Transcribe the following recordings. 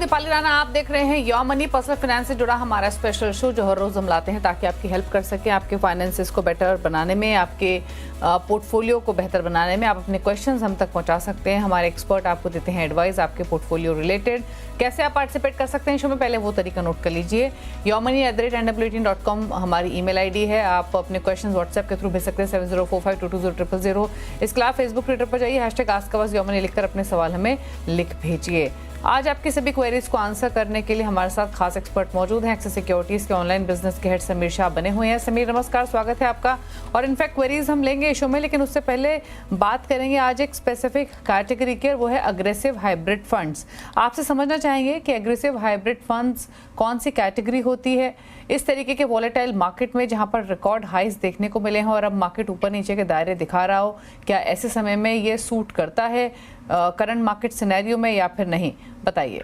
दीपाली राणा, आप देख रहे हैं योर मनी। पर्सनल फाइनेंस से जुड़ा हमारा स्पेशल शो जो हर रोज हम लाते हैं ताकि आपकी हेल्प कर सके, आपके फाइनेंसेस को बेटर बनाने में, आपके पोर्टफोलियो को बेहतर बनाने में। आप अपने क्वेश्चंस हम तक पहुंचा सकते हैं। हमारे एक्सपर्ट आपको देते हैं एडवाइस आपके पोर्टफोलियो रिलेटेड। कैसे आप पार्टिसिपेट कर सकते हैं शो में, पहले वो तरीका नोट कर लीजिए। yourmoney@nw18.com हमारी ईमेल आईडी है। आप अपने क्वेश्चंस व्हाट्सएप के थ्रू भेज सकते हैं 7045220000। इसके अलावा फेसबुक ट्विटर पर जाइए, #AskUsYourMoney लिखकर अपने सवाल हमें लिख भेजिए। आज आपकी सभी क्वेरीज को आंसर करने के लिए हमारे साथ खास एक्सपर्ट मौजूद हैं। एक्सिस सिक्योरिटीज के ऑनलाइन बिजनेस के हेड समीर शाह बने हुए हैं। समीर, नमस्कार, स्वागत है आपका। और इनफैक्ट क्वेरीज हम लेंगे इस शो में, लेकिन उससे पहले बात करेंगे आज एक स्पेसिफिक कैटेगरी के, वो है अग्रेसिव हाइब्रिड फंड्स। आपसे समझना चाहेंगे कि अग्रेसिव हाइब्रिड फंड्स कौन सी कैटेगरी होती है। इस तरीके के वॉलेटाइल मार्केट में जहां पर रिकॉर्ड हाइज देखने को मिले हैं और अब मार्केट ऊपर नीचे के दायरे दिखा रहा हो, क्या ऐसे समय में ये सूट करता है करंट मार्केट सिनेरियो में या फिर नहीं, बताइए।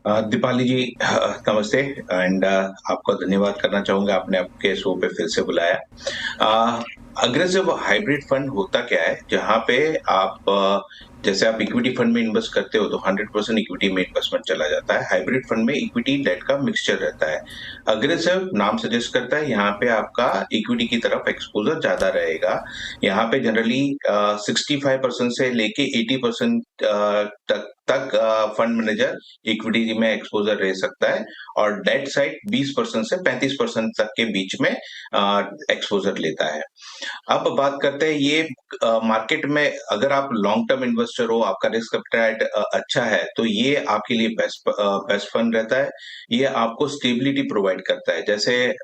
दीपाली जी नमस्ते एंड आपका धन्यवाद करना चाहूंगा, आपने आपके शो पे फिर से बुलाया। अग्रेसिव हाइब्रिड फंड होता क्या है, जहां पे आप जैसे आप इक्विटी फंड में इन्वेस्ट करते हो तो 100% इक्विटी में इन्वेस्टमेंट चला जाता है। हाइब्रिड फंड में इक्विटी डेट का मिक्सचर रहता है। अग्रेसिव नाम सजेस्ट करता है यहाँ पे आपका इक्विटी की तरफ एक्सपोजर ज्यादा रहेगा। यहाँ पे जनरली 65% से लेके 80% तक फंड मैनेजर इक्विटी में एक्सपोजर रह सकता है और डेट साइड 20% से 35% तक के बीच में एक्सपोजर लेता है। अब बात करते हैं ये मार्केट में, अगर आप लॉन्ग टर्म इन्वेस्टर हो, आपका रिस्क एपेटाइट अच्छा है, तो ये आपके लिए बेस्ट फंड रहता है। ये आपको स्टेबिलिटी प्रोवाइड करता है। जैसे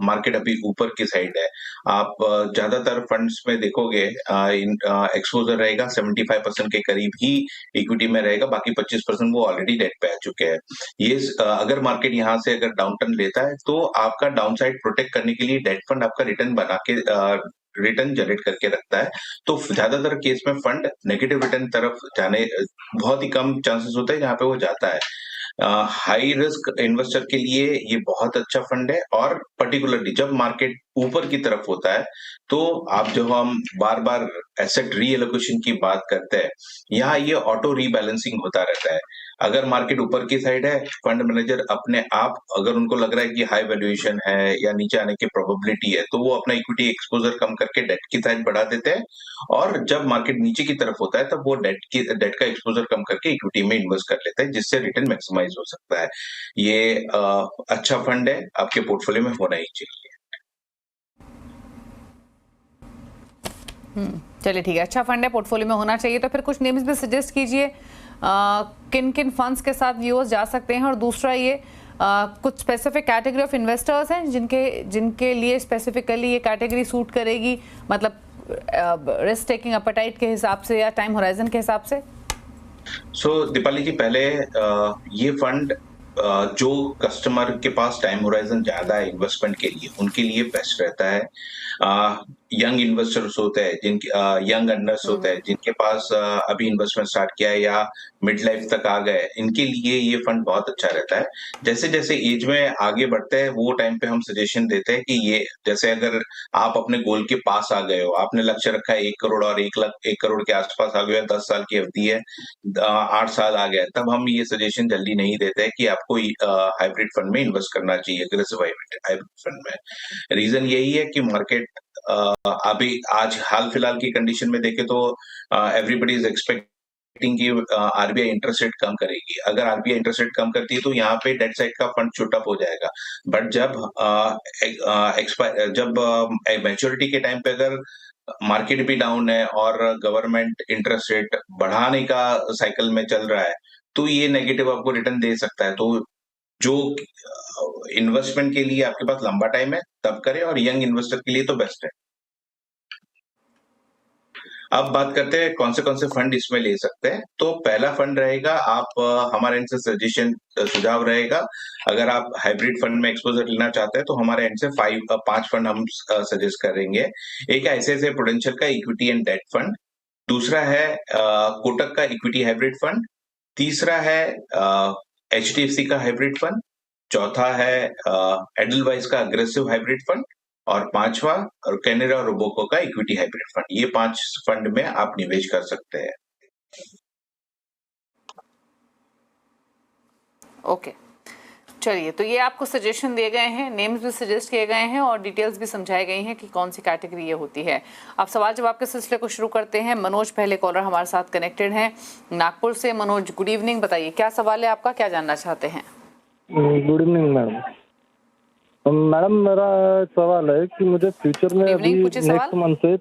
मार्केट अभी ऊपर की साइड है, आप ज्यादातर फंड्स में देखोगे एक्सपोजर रहेगा 75% के करीब ही इक्विटी में रहेगा, बाकी 25% वो ऑलरेडी डेट पे आ चुके हैं। ये अगर मार्केट यहाँ से अगर डाउन टर्न लेता है तो आपका डाउन साइड प्रोटेक्ट करने के लिए डेट फंड आपका रिटर्न बना के रिटर्न जनरेट करके रखता है। तो ज्यादातर केस में फंड नेगेटिव रिटर्न तरफ जाने बहुत ही कम चांसेस होता है जहां पे वो जाता है। हाई रिस्क इन्वेस्टर के लिए ये बहुत अच्छा फंड है। और पर्टिकुलरली जब मार्केट ऊपर की तरफ होता है तो आप, जो हम बार बार एसेट रीएलोकेशन की बात करते हैं, यहाँ ये ऑटो रीबैलेंसिंग होता रहता है। अगर मार्केट ऊपर की साइड है, फंड मैनेजर अपने आप, अगर उनको लग रहा है कि हाई वैल्यूएशन है या नीचे आने की प्रोबेबिलिटी है, तो वो अपना इक्विटी एक्सपोजर कम करके डेट की साइड बढ़ा देते हैं। और जब मार्केट नीचे की तरफ होता है तब वो डेट का एक्सपोजर कम करके इक्विटी में इन्वेस्ट कर लेते हैं, जिससे रिटर्न मैक्सिमाइज हो सकता है। ये अच्छा फंड है, आपके पोर्टफोलियो में होना ही चाहिए। चलिए ठीक है, अच्छा फंड है, पोर्टफोलियो में होना चाहिए। तो फिर कुछ नेम्स भी सजेस्ट कीजिए किन किन फंड्स के साथ व्यूअर्स जा सकते हैं। और दूसरा ये कुछ स्पेसिफिक कैटेगरी ऑफ इन्वेस्टर्स हैं जिनके लिए स्पेसिफिकली ये कैटेगरी सूट करेगी, मतलब रिस्क टेकिंग एपेटाइट के हिसाब से या टाइम होराइजन के हिसाब से। दीपाली जी, पहले ये फंड जो कस्टमर के पास टाइम होराइजन ज्यादा है इन्वेस्टमेंट के लिए, उनके लिए बेस्ट रहता है। यंग इन्वेस्टर्स होते हैं, जिनके यंग अर्नर्स होते हैं, जिनके पास अभी इन्वेस्टमेंट स्टार्ट किया है या मिड लाइफ तक आ गए, इनके लिए ये फंड बहुत अच्छा रहता है। जैसे जैसे एज में आगे बढ़ते हैं वो टाइम पे हम सजेशन देते हैं कि ये, जैसे अगर आप अपने गोल के पास आ गए हो, आपने लक्ष्य रखा है 1 करोड़ और 1 करोड़ के आसपास आ गए, 10 साल की अवधि है, 8 साल आ गया, तब हम ये सजेशन जल्दी नहीं देते हैं कि आपको हाइब्रिड फंड में इन्वेस्ट करना चाहिए, अग्रेसिव हाइब्रिड फंड में। रीजन यही है कि मार्केट अभी आज हाल फिलहाल की कंडीशन में देखें तो एवरीबडी इज एक्सपेक्टिंग कि आरबीआई इंटरेस्ट रेट कम करेगी। अगर आरबीआई इंटरेस्ट रेट कम करती है तो यहाँ पे डेट साइड का फंड शूट हो जाएगा। बट जब मैच्योरिटी के टाइम पे अगर मार्केट भी डाउन है और गवर्नमेंट इंटरेस्ट रेट बढ़ाने का साइकिल में चल रहा है, तो ये नेगेटिव आपको रिटर्न दे सकता है। तो जो इन्वेस्टमेंट के लिए आपके पास लंबा टाइम है तब करें, और यंग इन्वेस्टर के लिए तो बेस्ट है। अब बात करते हैं कौन से फंड इसमें ले सकते हैं। तो पहला फंड रहेगा, आप हमारे एंड से सजेशन सुझाव रहेगा, अगर आप हाइब्रिड फंड में एक्सपोजर लेना चाहते हैं तो हमारे एंड से 5 फंड हम सजेस्ट करेंगे। एक ICICI प्रूडेंशियल का इक्विटी एंड डेट फंड, दूसरा है कोटक का इक्विटी हाइब्रिड फंड, तीसरा है HDFC का हाइब्रिड फंड, चौथा है एडलवाइज का अग्रेसिव हाइब्रिड फंड, और पांचवा और कैनरा और रोबोको का इक्विटी हाइब्रिड फंड। ये 5 फंड में आप निवेश कर सकते हैं। ओके, चलिए, तो ये आपको सजेशन दिए गए हैं, नेम्स भी सजेस्ट किए गए हैं और डिटेल्स भी समझाई गई हैं कि कौन सी कैटेगरी ये होती है। अब सवाल जवाब के सिलसिले को शुरू करते हैं। मनोज पहले कॉलर हमारे साथ कनेक्टेड हैं नागपुर से। मनोज, गुड इवनिंग, बताइए क्या सवाल है आपका, क्या जानना चाहते हैं? Good evening madam. मैडम मेरा सवाल है कि मुझे फ्यूचर में अभी नेक्स्ट मंथ से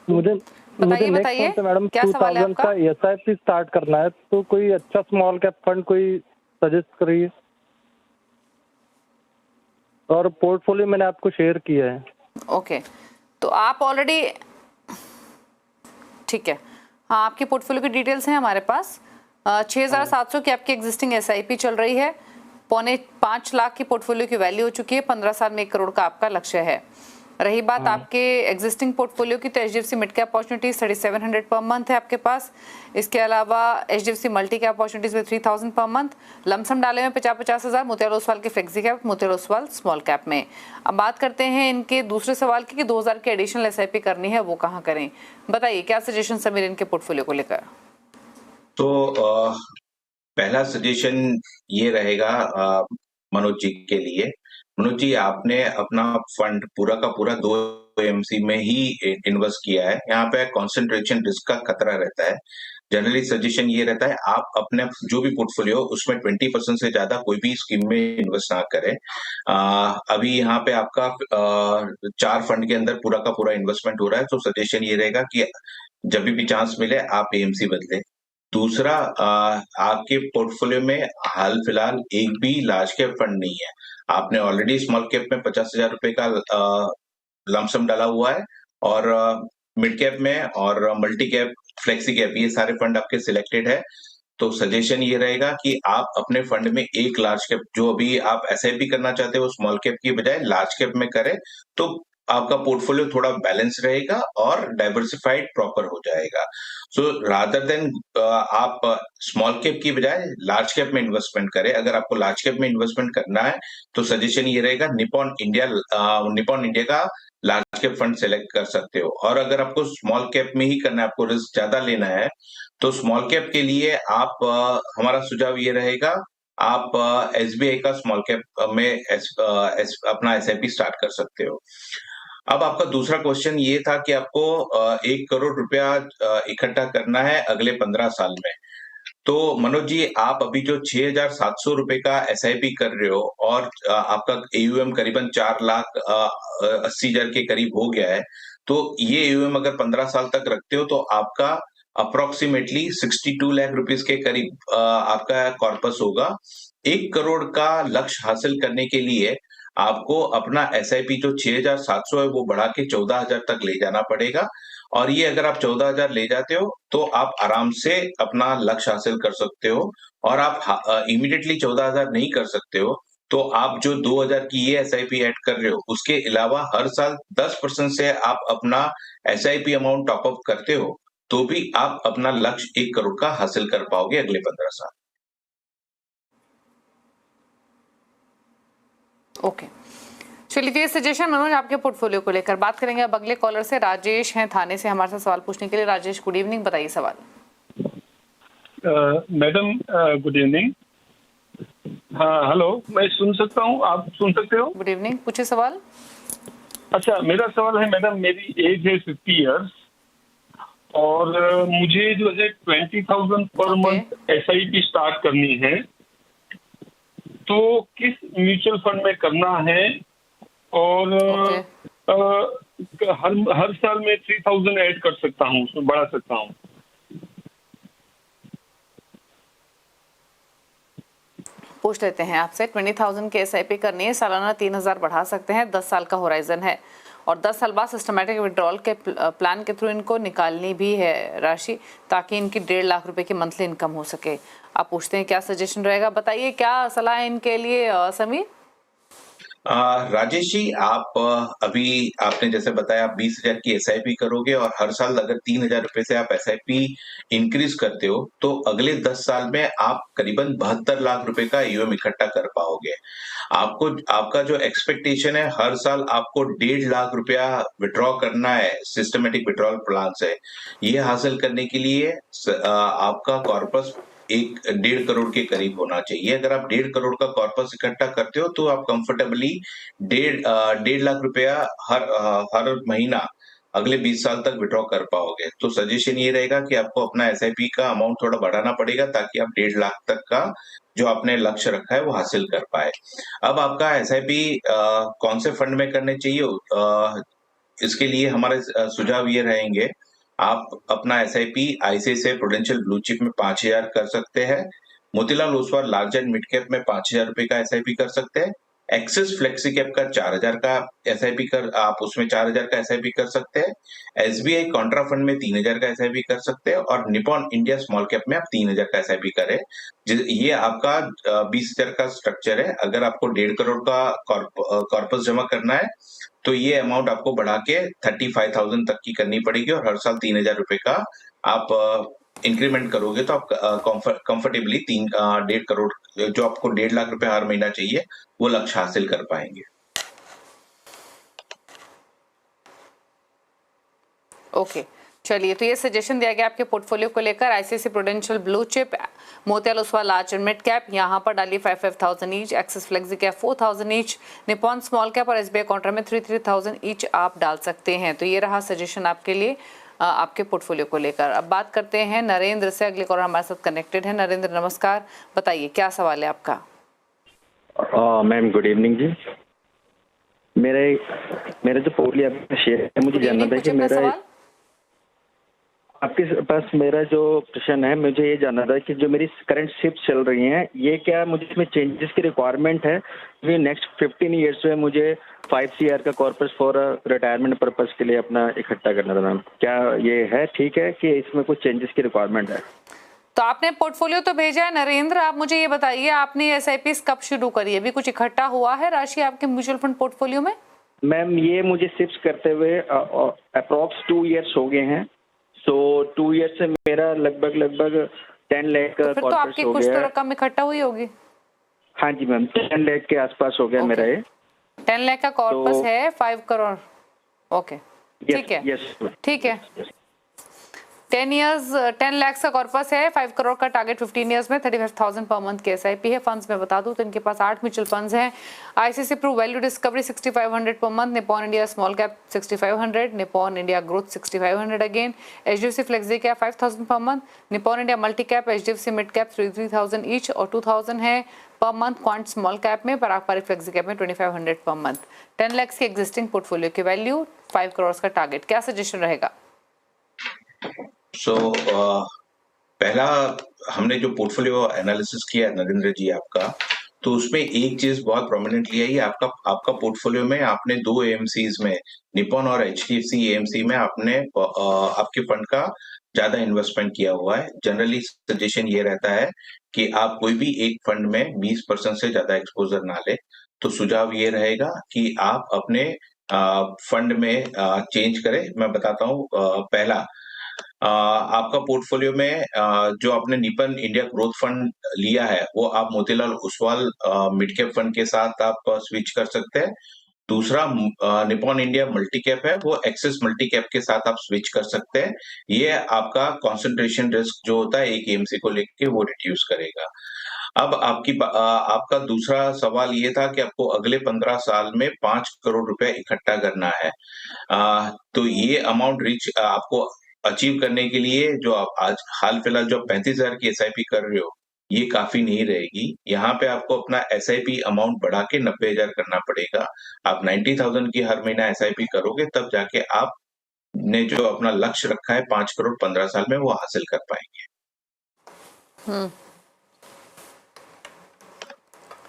मुझे बताइए नेक्स्ट मंथ से मैडम क्या सवाल है 2000 का SIP स्टार्ट करना है, तो कोई अच्छा स्मॉल कैप फंड कोई सजेस्ट करिए। और पोर्टफोलियो मैंने आपको शेयर किया है। ओके, तो आप ऑलरेडी, ठीक है, हाँ, आपकी पोर्टफोलियो की डिटेल्स हैं हमारे पास। 6,700 की आपकी एग्जिस्टिंग SIP चल रही है। 4.5 लाख की पोर्टफोलियो की वैल्यू हो चुकी है। 15 साल में 1 करोड़ का आपका लक्ष्य है। रही बात आपके एग्जिस्टिंग पोर्टफोलियो की, तो HDFC mid cap opportunities 3700 per month है आपके पास। इसके अलावा HDFC मल्टी कैप अपॉर्चुनिटीज में 3000 पर मंथ। लमसम डाले में 50-50 हज़ार मोतियाल ओसवाल के flexi cap, Motilal Oswal small cap में। अब बात करते हैं इनके दूसरे सवाल की कि 2000 की एडिशनल SIP करनी है, वो कहाँ करें? बताइए क्या सजेशन समीर इनके पोर्टफोलियो को लेकर? तो पहला सजेशन ये रहेगा मनोज जी के लिए। मनोज जी, आपने अपना फंड पूरा का पूरा 2 AMC में ही इन्वेस्ट किया है। यहाँ पे कंसंट्रेशन रिस्क का खतरा रहता है। जनरली सजेशन ये रहता है आप अपने जो भी पोर्टफोलियो उसमें 20% से ज्यादा कोई भी स्कीम में इन्वेस्ट ना करें। अभी यहाँ पे आपका 4 फंड के अंदर पूरा का पूरा इन्वेस्टमेंट हो रहा है, तो सजेशन ये रहेगा कि जब भी चांस मिले आप AMC बदलें। दूसरा, आपके पोर्टफोलियो में हाल फिलहाल एक भी लार्ज कैप फंड नहीं है। आपने ऑलरेडी स्मॉल कैप में 50,000 रुपए का लमसम डाला हुआ है और मिड कैप में और मल्टी कैप, फ्लेक्सी कैप, ये सारे फंड आपके सिलेक्टेड है। तो सजेशन ये रहेगा कि आप अपने फंड में एक लार्ज कैप, जो अभी आप SIP करना चाहते हो स्मॉल कैप की बजाय लार्ज कैप में करें, तो आपका पोर्टफोलियो थोड़ा बैलेंस रहेगा और डाइवर्सिफाइड प्रॉपर हो जाएगा। सो रादर देन आप स्मॉल कैप की बजाय लार्ज कैप में इन्वेस्टमेंट करें। अगर आपको लार्ज कैप में इन्वेस्टमेंट करना है तो सजेशन ये रहेगा निपॉन इंडिया का लार्ज कैप फंड सेलेक्ट कर सकते हो। और अगर आपको स्मॉल कैप में ही करना है, आपको रिस्क ज्यादा लेना है, तो स्मॉल कैप के लिए आप हमारा सुझाव ये रहेगा आप SBI का स्मॉल कैप में अपना SIP स्टार्ट कर सकते हो। अब आपका दूसरा क्वेश्चन ये था कि आपको 1 करोड़ रुपया इकट्ठा करना है अगले 15 साल में। तो मनोज जी, आप अभी जो 6,700 रुपए का SIP कर रहे हो और आपका AUM करीबन 4,80,000 के करीब हो गया है, तो ये AUM अगर 15 साल तक रखते हो तो आपका अप्रोक्सीमेटली 62 लाख रुपीस के करीब आपका कॉर्पस होगा। 1 करोड़ का लक्ष्य हासिल करने के लिए आपको अपना SIP जो 6,700 है वो बढ़ा के 14,000 तक ले जाना पड़ेगा। और ये अगर आप 14,000 ले जाते हो तो आप आराम से अपना लक्ष्य हासिल कर सकते हो। और आप इमीडिएटली 14,000 नहीं कर सकते हो तो आप जो 2,000 की ये SIP ऐड कर रहे हो, उसके अलावा हर साल 10% से आप अपना SIP अमाउंट टॉप अप करते हो, तो भी आप अपना लक्ष्य 1 करोड़ का हासिल कर पाओगे अगले 15 साल। ओके, चलिए, सजेशन मनोज आपके पोर्टफोलियो को लेकर। बात करेंगे अब अगले कॉलर से। राजेश हैं थाने से हमारे साथ सवाल पूछने के लिए। राजेश, गुड इवनिंग, बताइए सवाल। Madam good evening. हाँ हेलो, मैं सुन सकता हूँ, आप सुन सकते हो? गुड इवनिंग, पूछिए सवाल। अच्छा, मेरा सवाल है मैडम, मेरी एज है 50 इयर्स और मुझे जो है 20,000 पर मंथ SIP स्टार्ट करनी है, तो किस म्यूचुअल फंड में करना है? और हर साल में 3,000 ऐड कर सकता हूँ, उसमें बढ़ा सकता हूँ। पूछ लेते हैं आपसे। 20,000 के SIP करनी है, सालाना 3,000 बढ़ा सकते हैं, 10 साल का होराइजन है और 10 साल बाद सिस्टमैटिक विड्रॉल के प्लान के थ्रू इनको निकालनी भी है राशि, ताकि इनकी 1.5 लाख रुपए की मंथली इनकम हो सके। आप पूछते हैं क्या सजेशन रहेगा, बताइए क्या सलाह है इनके लिए समीर? राजेश जी, आप अभी आपने जैसे बताया आप 20,000 की एसआईपी करोगे और हर साल अगर 3,000 रुपए से आप एसआईपी इंक्रीज करते हो तो अगले 10 साल में आप करीबन 72 लाख रुपए का ईओएम इकट्ठा कर पाओगे। आपको आपका जो एक्सपेक्टेशन है हर साल आपको 1.5 लाख रुपया विड्रॉ करना है सिस्टमेटिक विड्रॉल प्लान से। ये हासिल करने के लिए आपका कॉर्पस 1.5 करोड़ के करीब होना चाहिए। अगर आप 1.5 करोड़ का कॉर्पस इकट्ठा करते हो तो आप कंफर्टेबली 1.5 लाख रुपया हर महीना अगले 20 साल तक विड्रॉ कर पाओगे। तो सजेशन ये रहेगा कि आपको अपना एसआईपी का अमाउंट थोड़ा बढ़ाना पड़ेगा ताकि आप 1.5 लाख तक का जो आपने लक्ष्य रखा है वो हासिल कर पाए। अब आपका एसआईपी कौन से फंड में करने चाहिए, इसके लिए हमारे सुझाव ये रहेंगे, आप अपना SIP ICICI prudential blue chip में 5,000 कर सकते हैं, Motilal Oswal large and mid cap में 5,000 रुपए का एसआईपी कर सकते हैं, एक्सिस फ्लेक्सी कैप का 4,000 का एसआईपी कर आप उसमें 4,000 का एसआईपी कर सकते हैं, एसबीआई कॉन्ट्रा फंड में 3,000 का एसआईपी कर सकते हैं और निपॉन इंडिया स्मॉल कैप में आप 3,000 का एसआईपी करें। ये आपका 20,000 का स्ट्रक्चर है। अगर आपको 1.5 करोड़ का कॉर्पस जमा करना है तो ये अमाउंट आपको बढ़ा के 35,000 तक की करनी पड़ेगी और हर साल 3,000 रुपए का आप इंक्रीमेंट करोगे तो आप कंफर्टेबली 1.5 करोड़ जो आपको 1.5 लाख रुपए हर महीना चाहिए वो लक्ष्य हासिल कर पाएंगे। ओके चलिए, तो ये सजेशन दिया गया आपके पोर्टफोलियो को लेकर। ICICI prudential blue chip, Motilal Oswal large and mid cap, यहाँ पर डालिए 5,000 each, axis flexi cap 4,000 each, Nippon small cap और एसबीआई कॉन्ट्रा में 3,000 ईच आप डाल सकते हैं। तो ये रहा सजेशन आपके लिए आपके पोर्टफोलियो को लेकर। अब बात करते हैं नरेंद्र से, अगले कॉलर हमारे साथ कनेक्टेड है। नरेंद्र नमस्कार, बताइए क्या सवाल है आपका? मैम गुड इवनिंग जी। मेरे जो पोर्टफोलियो शेयर है, मुझे जानना था कि मेरा आपके पास मेरा जो प्रश्न है, मुझे ये जानना था कि जो मेरी करंट शिफ्ट चल रही हैं, ये क्या मुझे इसमें चेंजेस की रिक्वायरमेंट है? क्योंकि नेक्स्ट 15 ईयर्स में मुझे 5 CR का कॉर्पस फॉर रिटायरमेंट पर्पस के लिए अपना इकट्ठा करना था मैम। क्या ये है ठीक है कि इसमें कुछ चेंजेस की रिक्वायरमेंट है? तो आपने पोर्टफोलियो तो भेजा है नरेंद्र, आप मुझे ये बताइए आपने एसआईपी कब शुरू करी है? अभी कुछ इकट्ठा हुआ है राशि आपके म्यूचुअल फंड पोर्टफोलियो में? मैम ये मुझे शिफ्ट करते हुए अप्रॉक्स 2 ईयर्स हो गए हैं। तो 2 ईयर्स से मेरा लगभग 10 लाख का तो आपकी कुछ तो रकम इकट्ठा हुई होगी। हाँ जी मैम, 10 लाख के आसपास हो गया मेरा ये। 10 लाख का कॉर्पस है 5 करोड़। ओके ठीक है, ठीक है। 10 लाख का कॉर्पस है, 5 करोड़ का टारगेट 15 इयर्स में, 35,000 पर मंथ के एसआईपी है। फंड्स में बता दूं तो इनके पास 8 म्यूचुअल फंड्स हैं। आईसीआईसीआई प्रू वैल्यू डिस्कवरी 6,500 पर month, Nippon India small cap 6,500, Nippon India growth 6,500 again, HDFC flexi cap 5,000 पर month, Nippon India multi cap, HDFC mid cap 3,000 each और 2,000 है per month quant small cap में, पारंपरिक flexi cap में 2,500 per month. 10 lakh की existing portfolio की value, 5 crore का target, क्या सजेशन रहेगा? पहला हमने जो पोर्टफोलियो एनालिसिस किया नरेंद्र जी आपका, तो उसमें एक चीज बहुत प्रोमिनेंटली आई, आपका पोर्टफोलियो में आपने 2 एएमसीज में, निपॉन और एचडीएफसी एएमसी में आपने आपके फंड का ज्यादा इन्वेस्टमेंट किया हुआ है। जनरली सजेशन ये रहता है कि आप कोई भी एक फंड में 20% से ज्यादा एक्सपोजर ना ले। तो सुझाव ये रहेगा कि आप अपने फंड में चेंज करें। मैं बताता हूँ, पहला आपका पोर्टफोलियो में जो आपने निपॉन इंडिया ग्रोथ फंड लिया है वो आप Motilal Oswal mid cap fund के साथ आप स्विच कर सकते हैं। दूसरा निपॉन इंडिया मल्टी कैप है, वो एक्सिस मल्टी कैप के साथ आप स्विच कर सकते हैं। ये आपका कंसंट्रेशन रिस्क जो होता है एक एएमसी को लेके वो रिड्यूस करेगा। अब आपका दूसरा सवाल ये था कि आपको अगले 15 साल में 5 करोड़ रुपए इकट्ठा करना है। तो ये अमाउंट आपको अचीव करने के लिए जो आप आज हाल फिलहाल जो 35,000 की एसआईपी कर रहे हो, ये काफी नहीं रहेगी। यहाँ पे आपको अपना एसआईपी अमाउंट बढ़ा के 90,000 करना पड़ेगा। आप 90,000 की हर महीना एसआईपी करोगे तब जाके आप ने जो अपना लक्ष्य रखा है 5 करोड़ 15 साल में वो हासिल कर पाएंगे।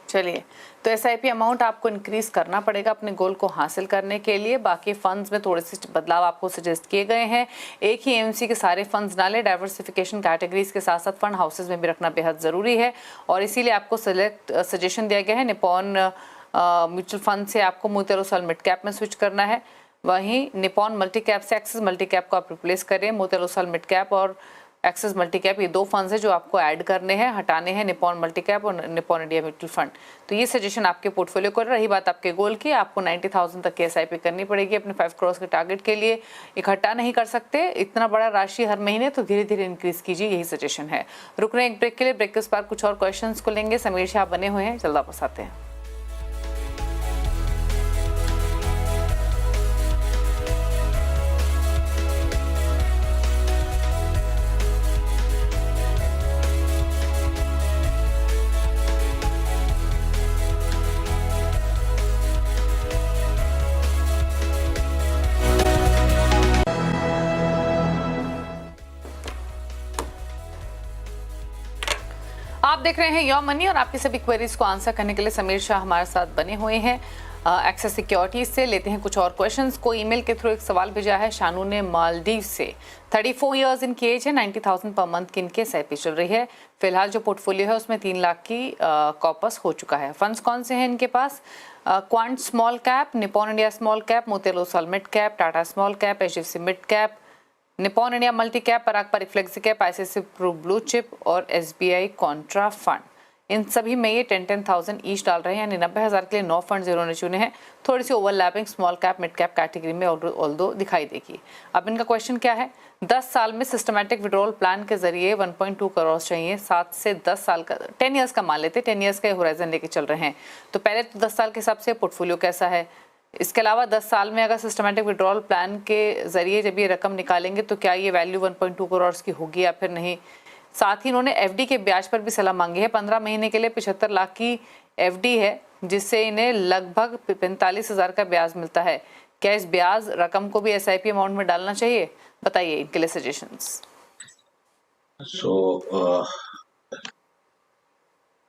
चलिए, तो एसआईपी अमाउंट आपको इंक्रीज करना पड़ेगा अपने गोल को हासिल करने के लिए। बाकी फंड्स में थोड़े से बदलाव आपको सजेस्ट किए गए हैं। एक ही एएमसी के सारे फंड्स ना लें, डाइवर्सिफिकेशन कैटेगरीज के साथ साथ फंड हाउसेज में भी रखना बेहद ज़रूरी है और इसीलिए आपको सजेशन दिया गया है निपॉन म्यूचुअल फंड से आपको मोतीलाल ओसवाल मिड कैप में स्विच करना है। वहीं निपॉन मल्टी कैप से एक्सिस मल्टी कैप को आप रिप्लेस करें। मोतीलाल ओसवाल मिड कैप और एक्सिस मल्टी कैप ये 2 फंड्स है जो आपको ऐड करने हैं, हटाने हैं, निपॉन मल्टी कैप और निपॉन इंडिया म्यूचुअल फंड। तो ये सजेशन आपके पोर्टफोलियो को। रही बात आपके गोल की, आपको 90,000 तक की SIP करनी पड़ेगी अपने 5 करोड़ के टारगेट के लिए। इकट्ठा नहीं कर सकते इतना बड़ा राशि हर महीने, तो धीरे धीरे इंक्रीज कीजिए, यही सजेशन है। रुक रहे हैं एक ब्रेक के लिए। ब्रेक के उस पार कुछ और क्वेश्चन को लेंगे। समीर शाह बने हुए हैं, जल्द वापस आते हैं। आप देख रहे हैं योर मनी और आपकी सभी क्वेरीज को आंसर करने के लिए समीर शाह हमारे साथ बने हुए हैं एक्सेस सिक्योरिटीज से। लेते हैं कुछ और क्वेश्चंस को। ईमेल के थ्रू एक सवाल भेजा है शानू ने मालदीव से। 34 इयर्स इनकी एज है, 90,000 पर मंथ की इनके SIP चल रही है। फिलहाल जो पोर्टफोलियो है उसमें 3 लाख की कॉर्पस हो चुका है। फंड्स कौन से हैं इनके पास? Quant small cap, Nippon India small cap, Motilal Oswal mid cap, Tata small cap, HDFC mid cap, Nippon India multi cap, Parag Parikh flexi cap, ICICI Pru blue chip और SBI कॉन्ट्रा फंड। इन सभी में ये 10,000 ईच डाल रहे हैं, यानी 90,000 के लिए 9 फंड इन्होंने चुने हैं। थोड़ी सी overlapping small cap mid cap category में ऑल्दो दिखाई देगी। अब इनका क्वेश्चन क्या है? 10 साल में सिस्टमैटिक विड्रॉल प्लान के जरिए 1.2 करोड़ चाहिए। 7 से 10 साल का 10 ईयर्स का मान लेते, 10 ईयर्स का होराइजन लेके चल रहे हैं। तो पहले तो 10 साल के हिसाब से पोर्टफोलियो कैसा है? इसके अलावा 10 साल में अगर सिस्टमैटिक विड्रॉल प्लान के जरिए जब ये रकम निकालेंगे तो क्या ये वैल्यू 1.2 करोड़ की होगी या फिर नहीं? साथ ही इन्होंने FD के ब्याज पर भी सलाह मांगी है। 15 महीने के लिए 75 लाख की FD है, जिससे इन्हें लगभग 45,000 का ब्याज मिलता है। क्या इस ब्याज रकम को भी SIP अमाउंट में डालना चाहिए? बताइए इनके लिए सजेशंस।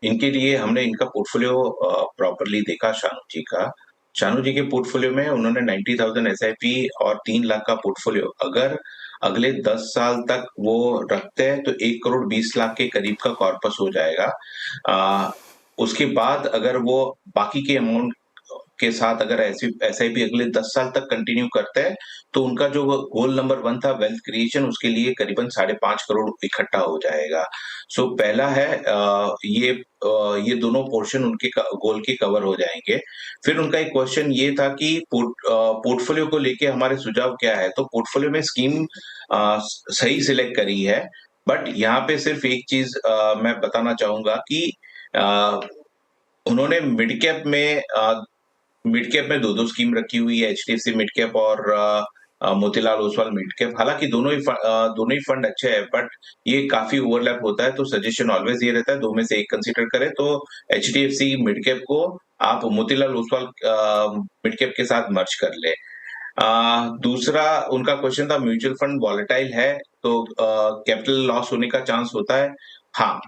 इनके लिए हमने इनका पोर्टफोलियो प्रॉपर्ली देखा शानू जी का। शानू जी के पोर्टफोलियो में उन्होंने 90,000 SIP और 3 लाख का पोर्टफोलियो अगर अगले 10 साल तक वो रखते हैं तो 1 करोड़ 20 लाख के करीब का कॉर्पस हो जाएगा। उसके बाद अगर वो बाकी के अमाउंट के साथ अगर SIP अगले 10 साल तक कंटिन्यू करते हैं तो उनका जो गोल नंबर 1 था वेल्थ क्रिएशन, उसके लिए करीबन 5.5 करोड़ इकट्ठा हो जाएगा। सो पहला है ये दोनों पोर्शन उनके गोल के कवर हो जाएंगे। फिर उनका एक क्वेश्चन ये था कि पोर्टफोलियो को लेके हमारे सुझाव क्या है। तो पोर्टफोलियो में स्कीम सही सिलेक्ट करी है, बट यहाँ पे सिर्फ एक चीज मैं बताना चाहूंगा कि उन्होंने मिड कैप में 2 स्कीम रखी हुई है, HDFC मिड कैप और मोतीलाल ओसवाल मिड कैप। हालांकि दोनों ही फंड अच्छे हैं, बट ये काफी ओवरलैप होता है, तो सजेशन ऑलवेज ये रहता है 2 में से एक कंसीडर करें। तो HDFC मिड कैप को आप मोतीलाल ओसवाल मिड कैप के साथ मर्ज कर ले। दूसरा उनका क्वेश्चन था म्यूचुअल फंड वॉलेटाइल है तो कैपिटल लॉस होने का चांस होता है। हाँ,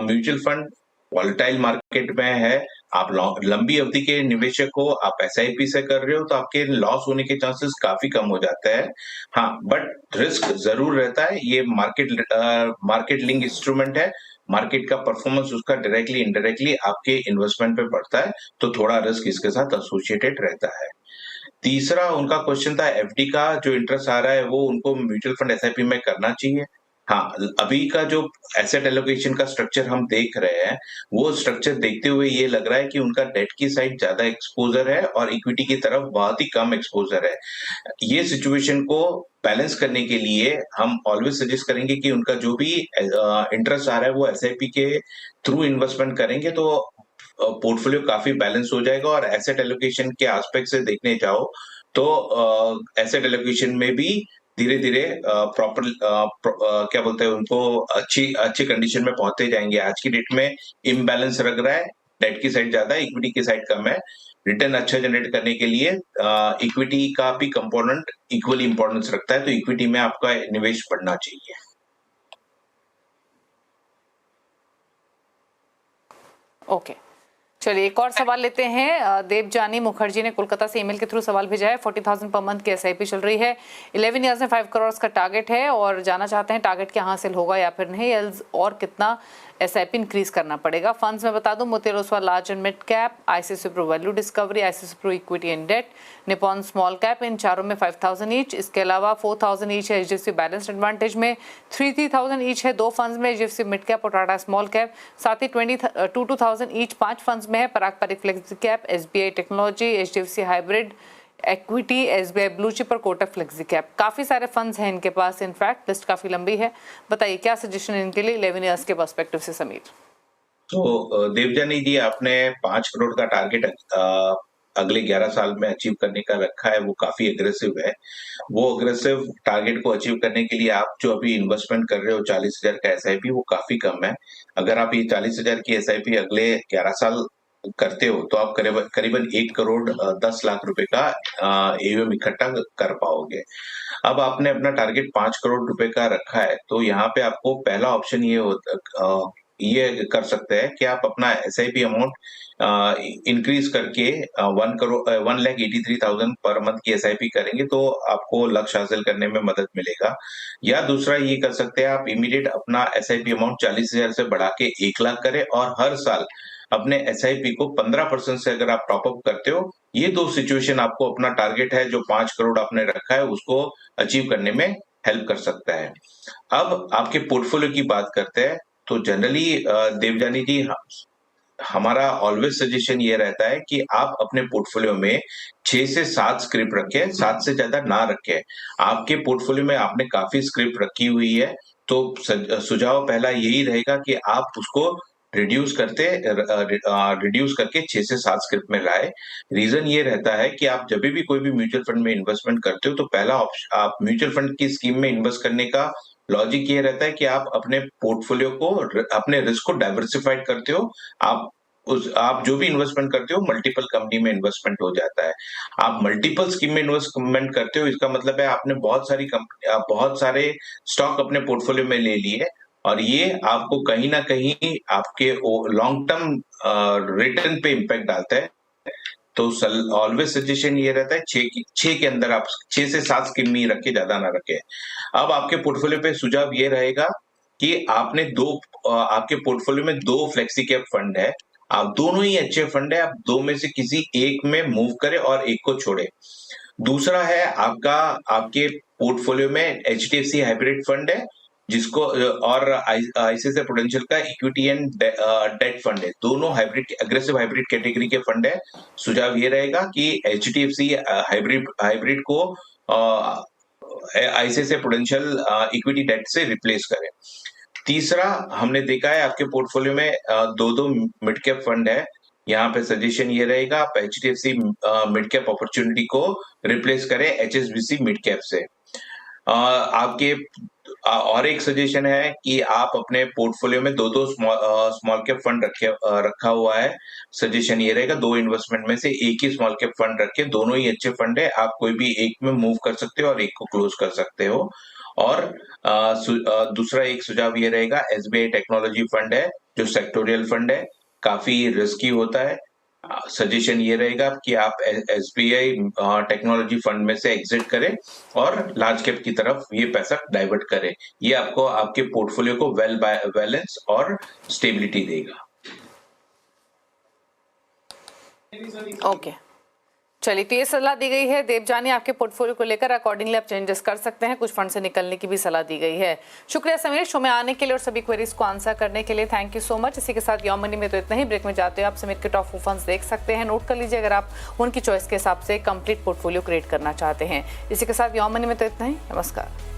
म्यूचुअल फंड वॉलेटाइल मार्केट में है, आप लंबी अवधि के निवेशक हो, आप SIP से कर रहे हो तो आपके लॉस होने के चांसेस काफी कम हो जाते हैं। हाँ, बट रिस्क जरूर रहता है। ये मार्केट लिंक इंस्ट्रूमेंट है, मार्केट का परफॉर्मेंस उसका डायरेक्टली इनडायरेक्टली आपके इन्वेस्टमेंट पे पड़ता है, तो थोड़ा रिस्क इसके साथ एसोसिएटेड रहता है। तीसरा उनका क्वेश्चन था FD का जो इंटरेस्ट आ रहा है वो उनको म्यूचुअल फंड SIP में करना चाहिए। हाँ, अभी का जो एसेट एलोकेशन का स्ट्रक्चर हम देख रहे हैं, वो स्ट्रक्चर देखते हुए ये लग रहा है कि उनका डेट की साइड ज्यादा एक्सपोजर है और इक्विटी की तरफ बहुत ही कम एक्सपोजर है। ये सिचुएशन को बैलेंस करने के लिए हम ऑलवेज सजेस्ट करेंगे कि उनका जो भी इंटरेस्ट आ रहा है वो SIP के थ्रू इन्वेस्टमेंट करेंगे तो पोर्टफोलियो काफी बैलेंस हो जाएगा। और एसेट एलोकेशन के एस्पेक्ट से देखने जाओ तो एसेट एलोकेशन में भी धीरे धीरे प्रॉपर क्या बोलते हैं उनको अच्छी कंडीशन में पहुंचते जाएंगे। आज की डेट में इम्बैलेंस लग रहा है, डेट की साइड ज्यादा है, इक्विटी की साइड कम है। रिटर्न अच्छा जनरेट करने के लिए इक्विटी का भी कंपोनेंट इक्वली इंपॉर्टेंस रखता है, तो इक्विटी में आपका निवेश बढ़ना चाहिए। ओके, चलिए एक और सवाल लेते हैं। देवजानी मुखर्जी ने कोलकाता से ईमेल के थ्रू सवाल भेजा है। 40,000 पर मंथ की SIP चल रही है, 11 ईयर्स में 5 करोड़ का टारगेट है और जानना चाहते हैं टारगेट क्या हासिल होगा या फिर नहीं, और कितना SIP इंक्रीज करना पड़ेगा। फंड्स में बता दूं, Motilal Oswal large and mid cap, ICICI Pru value discovery, ICICI Pru equity and debt, Nippon small cap, इन चारों में 5000 ईच। इसके अलावा 4000 ईच है HDFC बैलेंस्ड एडवांटेज में, 3000 ईच है 2 फंड्स में, HDFC मिड कैप और टाटा स्मॉल कैप। साथ ही 2000 ईच 5 फंड्स में है, Parag Parikh flexi cap, SBI technology, HDFC hybrid equity, SBI blue chip और कोटक फ्लेक्सी कैप। काफी सारे फंड्स हैं इनके पास, इनफैक्ट लिस्ट काफी लंबी है। बताइए क्या सजेशन इनके लिए 11 इयर्स के पर्सपेक्टिव से समीर? तो देवजानी जी, आपने 5 करोड़ का टारगेट अगले 11 साल में अचीव करने का रखा है, वो काफी एग्रेसिव है। वो एग्रेसिव टारगेट को अचीव करने के लिए आप जो अभी इन्वेस्टमेंट कर रहे हो 40,000 का SIP, वो काफी कम है। अगर आप ये 40,000 की SIP अगले 11 साल करते हो तो आप करीबन 1 करोड़ 10 लाख रुपए का AUM इकट्ठा कर पाओगे। अब आपने अपना टारगेट 5 करोड़ रुपए का रखा है, तो यहाँ पे आपको पहला ऑप्शन ये कर सकते हैं कि आप अपना SIP अमाउंट इंक्रीज करके 1,83,000 पर मंथ की SIP करेंगे तो आपको लक्ष्य हासिल करने में मदद मिलेगा। या दूसरा ये कर सकते हैं, आप इमीडिएट अपना SIP अमाउंट 40,000 से बढ़ा के 1 लाख करें और हर साल अपने SIP को 15% से अगर आप टॉपअप करते हो, ये 2 सिचुएशन आपको अपना टारगेट है जो 5 करोड़ आपने रखा है उसको अचीव करने में हेल्प कर सकता है। अब आपके पोर्टफोलियो की बात करते हैं, तो जनरली देवजानी जी, हमारा ऑलवेज सजेशन ये रहता है कि आप अपने पोर्टफोलियो में 6 से 7 स्क्रिप्ट रखें, 7 से ज्यादा ना रखें। आपके पोर्टफोलियो में आपने काफी स्क्रिप्ट रखी हुई है, तो सुझाव पहला यही रहेगा कि आप उसको रिड्यूस करके 6 से 7 स्क्रिप्ट में लाए। रीजन ये रहता है कि आप जब भी कोई भी म्यूचुअल फंड में इन्वेस्टमेंट करते हो तो पहला ऑप्शन, आप म्यूचुअल फंड की स्कीम में इन्वेस्ट करने का लॉजिक ये रहता है कि आप अपने पोर्टफोलियो को, अपने रिस्क को डाइवर्सिफाइड करते हो। आप जो भी इन्वेस्टमेंट करते हो मल्टीपल कंपनी में इन्वेस्टमेंट हो जाता है। आप मल्टीपल स्कीम में इन्वेस्टमेंट करते हो, इसका मतलब है आपने बहुत सारे स्टॉक अपने पोर्टफोलियो में ले लिए और ये आपको कहीं ना कहीं आपके लॉन्ग टर्म रिटर्न पे इम्पैक्ट डालता है। तो ऑलवेज सजेशन ये रहता है 6 के अंदर आप 6 से 7 स्कीम में रखे, ज्यादा ना रखे। अब आपके पोर्टफोलियो पे सुझाव ये रहेगा कि आपके पोर्टफोलियो में 2 फ्लेक्सी कैप फंड है, आप दोनों ही अच्छे फंड है, आप 2 में से किसी एक में मूव करें और एक को छोड़े। दूसरा है आपके पोर्टफोलियो में HDFC हाइब्रिड फंड है, जिसको और ICICI प्रूडेंशियल का इक्विटी एंड डेट फंड है, दोनों अग्रेसिव हाइब्रिड कैटेगरी के फंड है। सुझाव ये रहेगा कि HDFC हाइब्रिड को ICICI प्रूडेंशियल इक्विटी डेट से रिप्लेस करें। तीसरा, हमने देखा है आपके पोर्टफोलियो में 2 मिड कैप फंड है, यहाँ पे सजेशन ये रहेगा आप HDFC मिड कैप अपॉर्चुनिटी को रिप्लेस करें HSBC मिड कैप से। और एक सजेशन है कि आप अपने पोर्टफोलियो में 2 स्मॉल कैप फंड रखा हुआ है। सजेशन ये रहेगा 2 इन्वेस्टमेंट में से एक ही स्मॉल कैप फंड रखें, दोनों ही अच्छे फंड है, आप कोई भी एक में मूव कर सकते हो और एक को क्लोज कर सकते हो। और दूसरा एक सुझाव ये रहेगा SBI टेक्नोलॉजी फंड है, जो सेक्टोरियल फंड है, काफी रिस्की होता है। सजेशन ये रहेगा कि आप SBI टेक्नोलॉजी फंड में से एग्जिट करें और लार्ज कैप की तरफ ये पैसा डाइवर्ट करें। ये आपको आपके पोर्टफोलियो को वेल बैलेंस और स्टेबिलिटी देगा। ओके, चलिए, तो ये सलाह दी गई है देवजानी आपके पोर्टफोलियो को लेकर। अकॉर्डिंगली आप चेंजेस कर सकते हैं, कुछ फंड से निकलने की भी सलाह दी गई है। शुक्रिया समीर, शो में आने के लिए और सभी क्वेरीज को आंसर करने के लिए, थैंक यू सो मच। इसी के साथ योर मनी में तो इतना ही। ब्रेक में जाते हो आप समीर के टॉप 4 फंड्स देख सकते हैं, नोट कर लीजिए अगर आप उनकी चॉइस के हिसाब से कंप्लीट पोर्टफोलियो क्रिएट करना चाहते हैं। इसी के साथ योर मनी में तो इतना ही। नमस्कार।